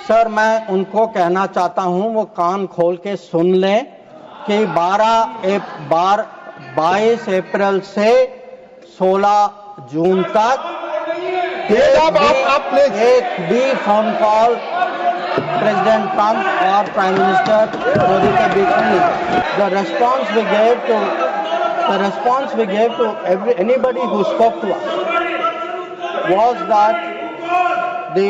Sir, मैं उनको कहना चाहता हूं वो कान खोल के सुन लें कि 22 अप्रैल से 16 जून तक एक भी फोन कॉल प्रेसिडेंट ट्रंप और प्राइम मिनिस्टर मोदी के बीच में नहीं। The response we gave to anybody who spoke to us was that the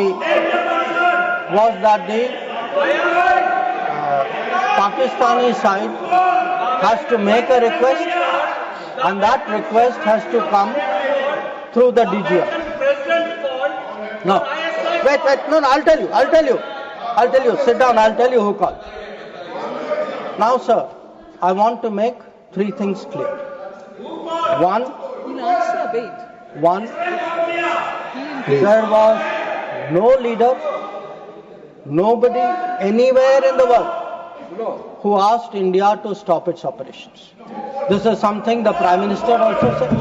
Pakistani side has to make a request, and that request has to come through the DGM. No, wait, no, I'll tell you. Sit down, I'll tell you who called. Now, sir, I want to make 3 things clear. One, there was no leader, nobody anywhere in the world who asked India to stop its operations. This is something the Prime Minister also said.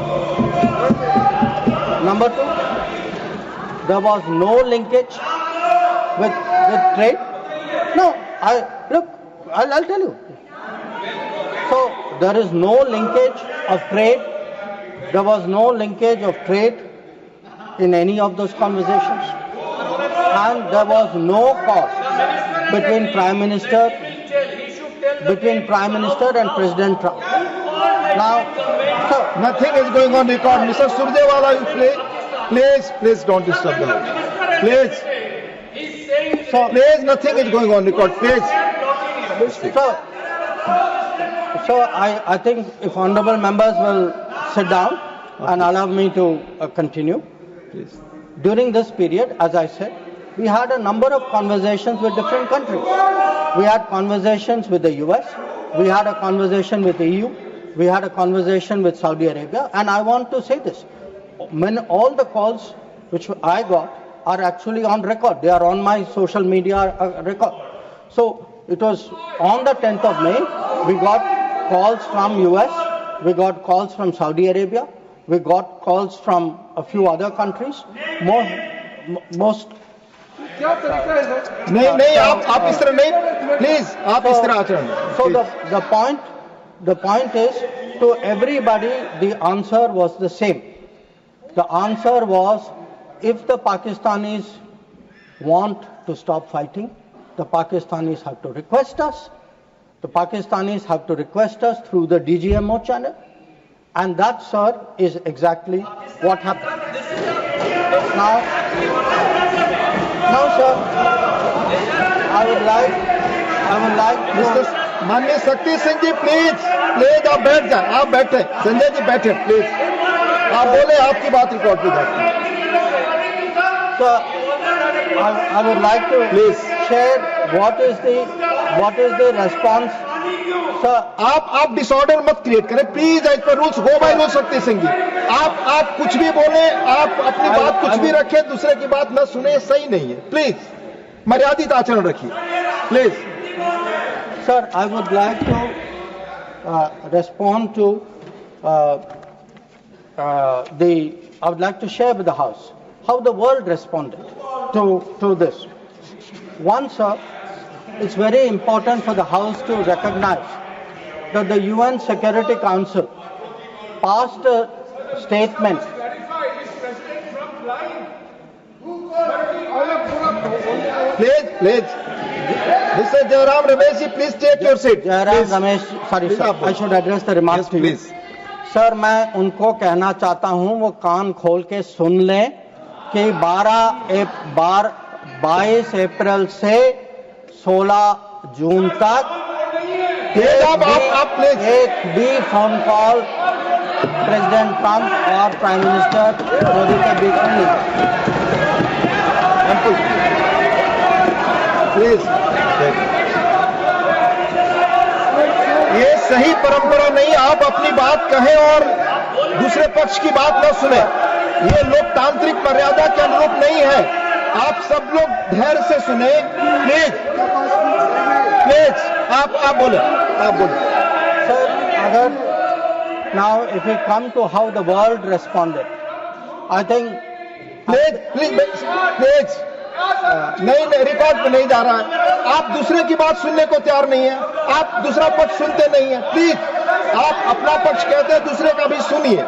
Number 2, there was no linkage with trade. No, I'll tell you. So there is no linkage of trade. There was no linkage of trade in any of those conversations, and there was no cause between Prime Minister and President Trump. Now, so nothing is going on record. Mr. Surjewala, you please don't disturb them. Please, nothing is going on record. Please. So I think if honorable members will sit down and allow me to continue. Please. During this period, as I said, we had a number of conversations with different countries. We had conversations with the US, we had a conversation with the EU, we had a conversation with Saudi Arabia, and I want to say this. All the calls which I got are actually on record. They are on my social media record. So it was on the 10th of May, we got calls from US, we got calls from Saudi Arabia, we got calls from a few other countries. Most नहीं आप इस तरह नहीं, please आप इस तरह आचरण. So the point is, to everybody the answer was the same. The answer was, if the Pakistanis want to stop fighting, the Pakistanis have to request us. The Pakistanis have to request us through the DGMO channel, and that, sir, is exactly what happened. Now, sir, I would like mister माननीय शक्ति सिंह जी, please आप बैठ जाए. आप बैठे, संजय जी बैठे, please आप बोले, आपकी बात रिकॉर्ड पे जाती है. So I would like to Please share what is the response. Sir, आप डिसऑर्डर मत क्रिएट करें please. As per rules, go by rules. Shakti Singh जी, आप कुछ भी बोले, आप अपनी बात कुछ भी रखें, दूसरे की बात न सुने, सही नहीं है. प्लीज मर्यादित आचरण रखिए, please. Sir, I would like to respond to I would like to share with the House how the world responded to this. One, sir, it's very important for the House to recognize that the UN Security Council passed a statement. Please. Mr. Jairam Ramesh, please take your seat. Jairam Ramesh, sorry sir, I should address the remarks to you. Please. Sir, मैं उनको कहना चाहता हूं वो कान खोल के सुन लें कि 22 अप्रैल से 16 जून तक एक भी फोन कॉल प्रेसिडेंट ट्रंप और प्राइम मिनिस्टर मोदी के बीच में नहीं. प्लीज, ये सही परंपरा नहीं. आप अपनी बात कहें और दूसरे पक्ष की बात न सुने. ये लोकतांत्रिक मर्यादा के अनुरूप नहीं है. आप सब लोग धैर्य से सुने. प्लीज आप बोले. Sir, now if we come to how the world responded, I think please नहीं, रिकॉर्ड पे नहीं जा रहा है। आप दूसरे की बात सुनने को तैयार नहीं है, आप दूसरा पक्ष सुनते नहीं है। प्लीज आप अपना पक्ष कहते हैं, दूसरे का भी सुनिए।